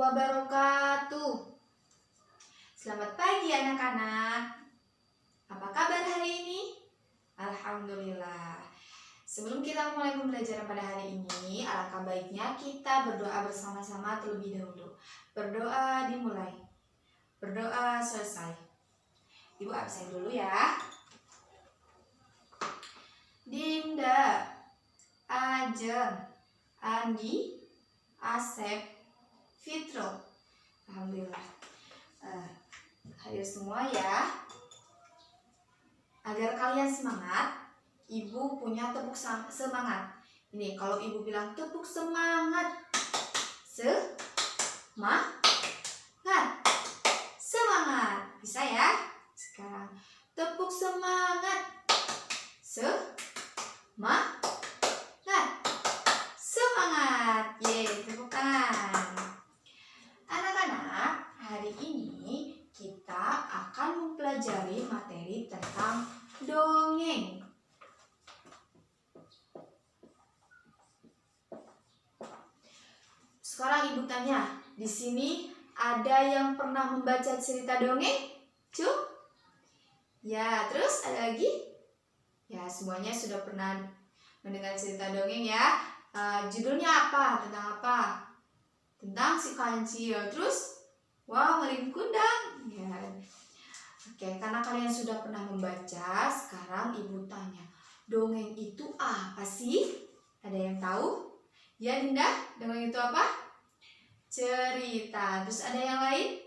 wabarakatuh. Selamat pagi anak-anak. Apa kabar hari ini? Alhamdulillah. Sebelum kita mulai pembelajaran pada hari ini, alangkah baiknya kita berdoa bersama-sama terlebih dahulu. Berdoa dimulai. Berdoa selesai. Ibu absen dulu ya. Dinda, Ajeng, Andi, Asep, Fitro. Alhamdulillah. Hadir semua ya. Agar kalian semangat, ibu punya tepuk semangat. Ini kalau ibu bilang tepuk semangat. Semangat. Bisa ya? Sekarang tepuk semangat. Semangat. Yeay, tepuk tangan. Anak-anak, hari ini kita akan mempelajari materi tentang dongeng. Sekarang ibu tanya, di sini ada yang pernah membaca cerita dongeng? Ya, terus ada lagi? Ya, semuanya sudah pernah mendengar cerita dongeng ya. Judulnya apa? Tentang apa? Tentang si kancil. Terus, wow, Merlin Kundang. Ya. Oke, karena kalian sudah pernah membaca, sekarang ibu tanya, dongeng itu apa sih? Ada yang tahu? Ya, Dinda, dongeng itu apa? Cerita. Terus ada yang lain?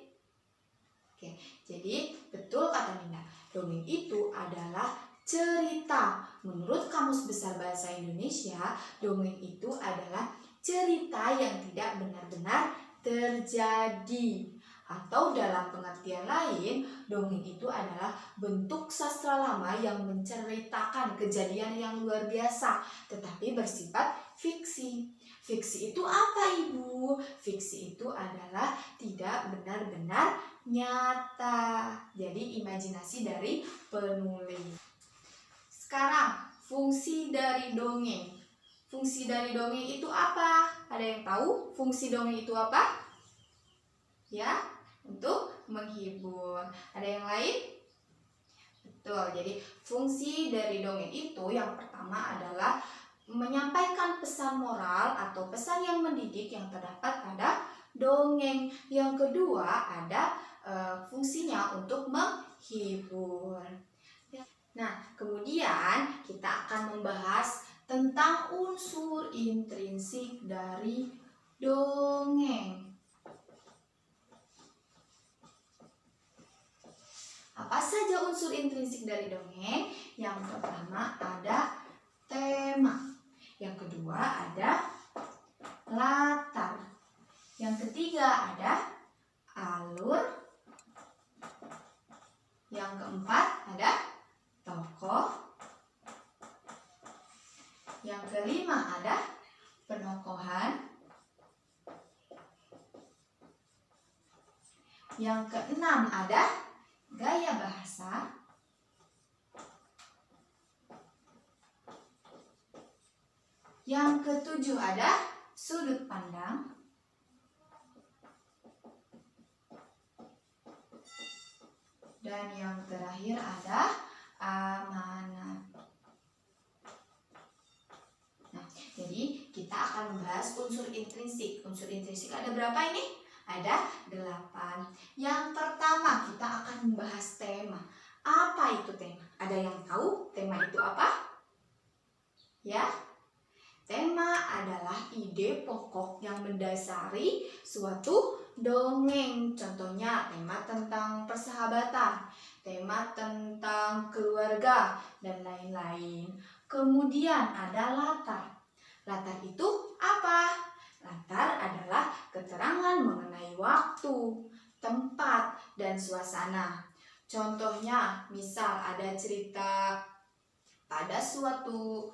Oke, jadi betul kata Dinda. Dongeng itu adalah cerita. Menurut Kamus Besar Bahasa Indonesia, dongeng itu adalah cerita yang tidak benar-benar terjadi. Atau dalam pengertian lain, dongeng itu adalah bentuk sastra lama yang menceritakan kejadian yang luar biasa, tetapi bersifat fiksi. Fiksi itu apa, Ibu? Fiksi itu adalah tidak benar-benar nyata. Jadi imajinasi dari penulis. Sekarang, fungsi dari dongeng. Fungsi dari dongeng itu apa? Ada yang tahu fungsi dongeng itu apa? Ya, untuk menghibur. Ada yang lain? Betul, jadi fungsi dari dongeng itu yang pertama adalah menyampaikan pesan moral atau pesan yang mendidik yang terdapat pada dongeng. Yang kedua ada fungsinya untuk menghibur. Nah, kemudian kita akan membahas tentang unsur intrinsik dari dongeng. Apa saja unsur intrinsik dari dongeng? Yang pertama ada tema. Yang kedua ada latar. Yang ketiga ada alur. Yang keempat ada tokoh. Yang kelima ada penokohan. Yang keenam ada gaya bahasa. Yang ketujuh ada sudut pandang. Dan yang terakhir ada amanat. Nah, jadi kita akan membahas unsur intrinsik. Unsur intrinsik ada berapa ini? Ada 8. Yang pertama kita akan membahas tema. Apa itu tema? Ada yang tahu tema itu apa? Ya, tema adalah ide pokok yang mendasari suatu dongeng. Contohnya tema tentang persahabatan, tema tentang keluarga, dan lain-lain. Kemudian ada latar. Latar itu apa? Latar adalah keterangan mengenai waktu, tempat, dan suasana. Contohnya, misal ada cerita pada suatu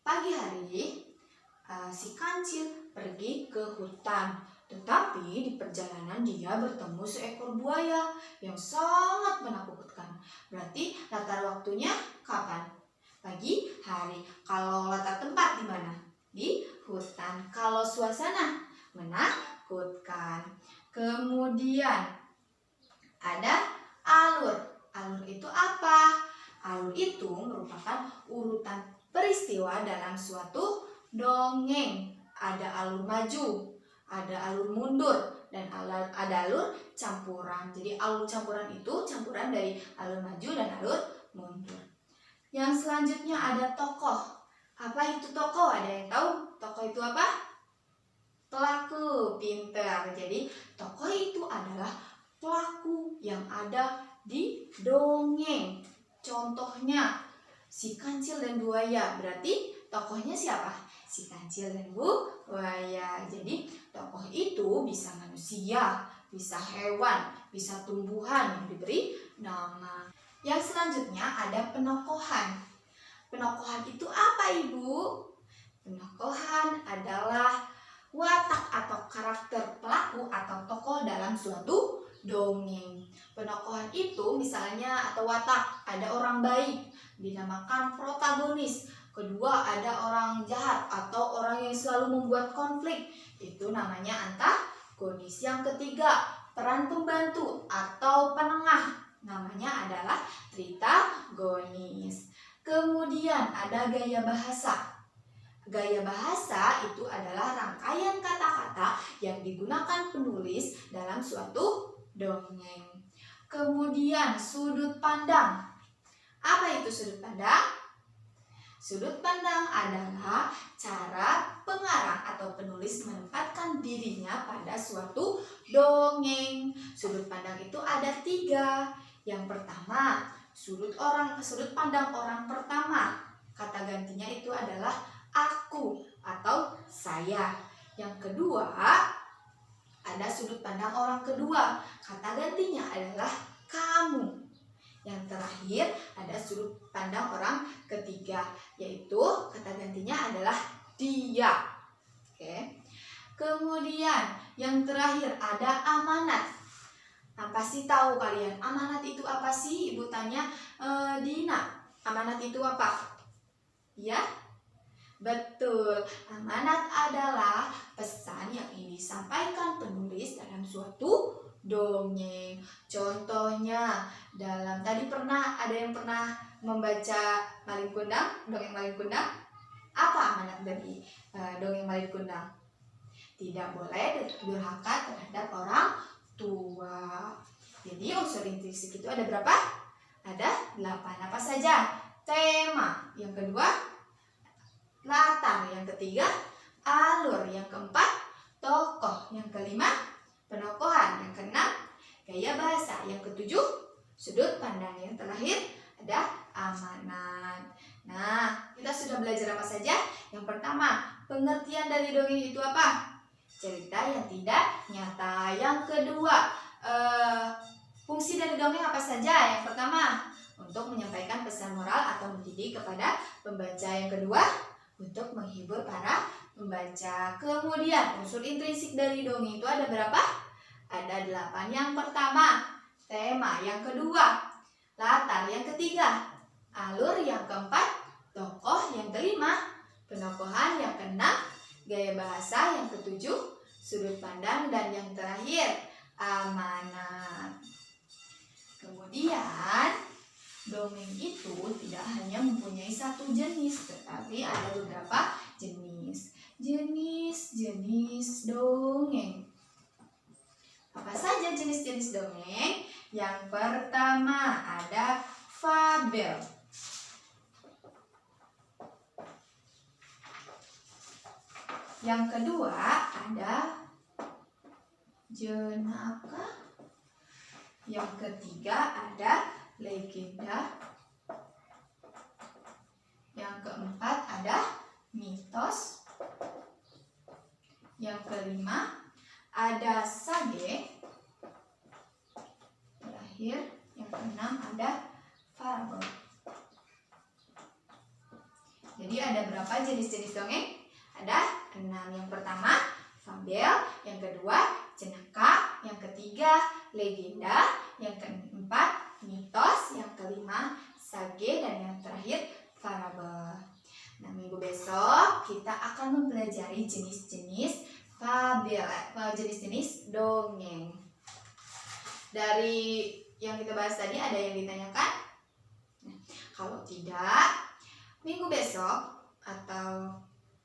pagi hari, si kancil pergi ke hutan. Tetapi di perjalanan dia bertemu seekor buaya yang sangat menakutkan. Berarti latar waktunya kapan? Pagi hari. Kalau latar tempat di mana? Di hutan. Kalau suasana menakutkan. menakutkan. Kemudian ada alur. Alur itu apa? Alur itu merupakan urutan peristiwa dalam suatu dongeng. Ada alur maju, ada alur mundur, dan ada alur campuran. Jadi alur campuran itu campuran dari alur maju dan alur mundur. Yang selanjutnya ada tokoh. Apa itu tokoh? Ada yang tahu? Tokoh itu apa? Pelaku. Pintar. Jadi tokoh itu adalah pelaku yang ada di dongeng. Contohnya si kancil dan buaya. Berarti tokohnya siapa? Si kancil dan buaya. Jadi tokoh itu bisa manusia, bisa hewan, bisa tumbuhan yang diberi nama. Yang selanjutnya ada penokohan. Penokohan itu apa, Ibu? Penokohan adalah watak atau karakter pelaku atau tokoh dalam suatu dongeng. Penokohan itu misalnya atau watak, ada orang baik dinamakan protagonis. Kedua, ada orang jahat atau orang yang selalu membuat konflik, itu namanya antagonis. Yang ketiga, peran pembantu atau penengah, namanya adalah tritagonis. Kemudian ada gaya bahasa. Gaya bahasa itu adalah rangkaian kata-kata yang digunakan penulis dalam suatu dongeng. Kemudian sudut pandang. Apa itu sudut pandang? Sudut pandang adalah cara pengarang atau penulis menempatkan dirinya pada suatu dongeng. Sudut pandang itu ada 3. Yang pertama, sudut pandang orang pertama. Kata gantinya itu adalah aku atau saya. Yang kedua, ada sudut pandang orang kedua. Kata gantinya adalah kamu. Yang terakhir ada sudut pandang orang ketiga, yaitu kata gantinya adalah dia. Oke. Kemudian yang terakhir ada amanat. Apa sih tahu kalian? Amanat itu apa sih? Ibu tanya Dina. Amanat itu apa? Ya? Betul. Amanat adalah pesan yang ingin disampaikan penulis dalam suatu dongeng. Contohnya dalam tadi ada yang pernah membaca Malin Kundang, dongeng Malin Kundang? Apa amanat dari dongeng Malin Kundang? Tidak boleh durhaka terhadap orang tua. Jadi unsur intrinsik itu ada berapa? Ada 8. Apa saja? Tema. Yang kedua, latar. Yang ketiga, alur. Yang keempat, tokoh. Yang kelima, penokohan. Yang keenam, gaya bahasa. Yang ketujuh, sudut pandang. Yang terakhir ada amanat. Nah, kita sudah belajar apa saja? Yang pertama, pengertian dari dongeng itu apa? Cerita yang tidak nyata. Yang kedua, fungsi dari dongeng apa saja? Yang pertama, untuk menyampaikan pesan moral atau mendidik kepada pembaca. Yang kedua, untuk menghibur para pembaca. Kemudian unsur intrinsik dari dongeng itu ada berapa? Ada 8. Yang pertama, tema. Yang kedua, latar. Yang ketiga, alur. Yang keempat, tokoh. Yang kelima, penokohan. Yang keenam, gaya bahasa. Yang ketujuh, sudut pandang. Dan yang terakhir, amanat. Kemudian dongeng itu tidak hanya mempunyai satu jenis, tetapi ada beberapa jenis. Jenis-jenis dongeng. Apa saja jenis-jenis dongeng? Yang pertama ada fabel. Yang kedua ada jenaka. Yang ketiga ada legenda. Yang keempat ada mitos. Yang kelima ada sage. Terakhir yang keenam ada fabel. Jadi ada berapa jenis-jenis dongeng? Ada 6. Yang pertama fabel, yang kedua jenaka, yang ketiga legenda, yang keempat mitos, yang kelima sage, dan yang terakhir fabel. Nah, minggu besok kita akan mempelajari jenis-jenis jenis-jenis dongeng. Dari yang kita bahas tadi ada yang ditanyakan? Nah, kalau tidak, minggu besok atau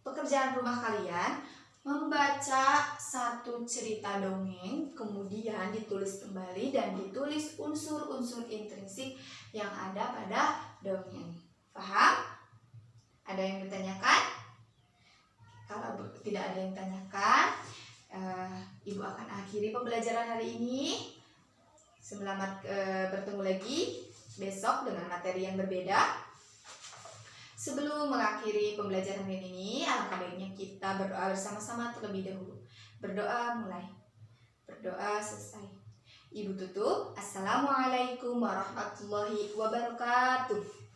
pekerjaan rumah kalian membaca satu cerita dongeng, kemudian ditulis kembali dan ditulis unsur-unsur intrinsik yang ada pada dongeng. Paham? Ada yang ditanyakan? Kalau tidak ada yang ditanyakan, Ibu akan akhiri pembelajaran hari ini. Selamat bertemu lagi besok dengan materi yang berbeda. Sebelum mengakhiri pembelajaran ini, alangkah baiknya kita berdoa bersama-sama terlebih dahulu. Berdoa mulai. Berdoa selesai. Ibu tutup. Assalamualaikum warahmatullahi wabarakatuh.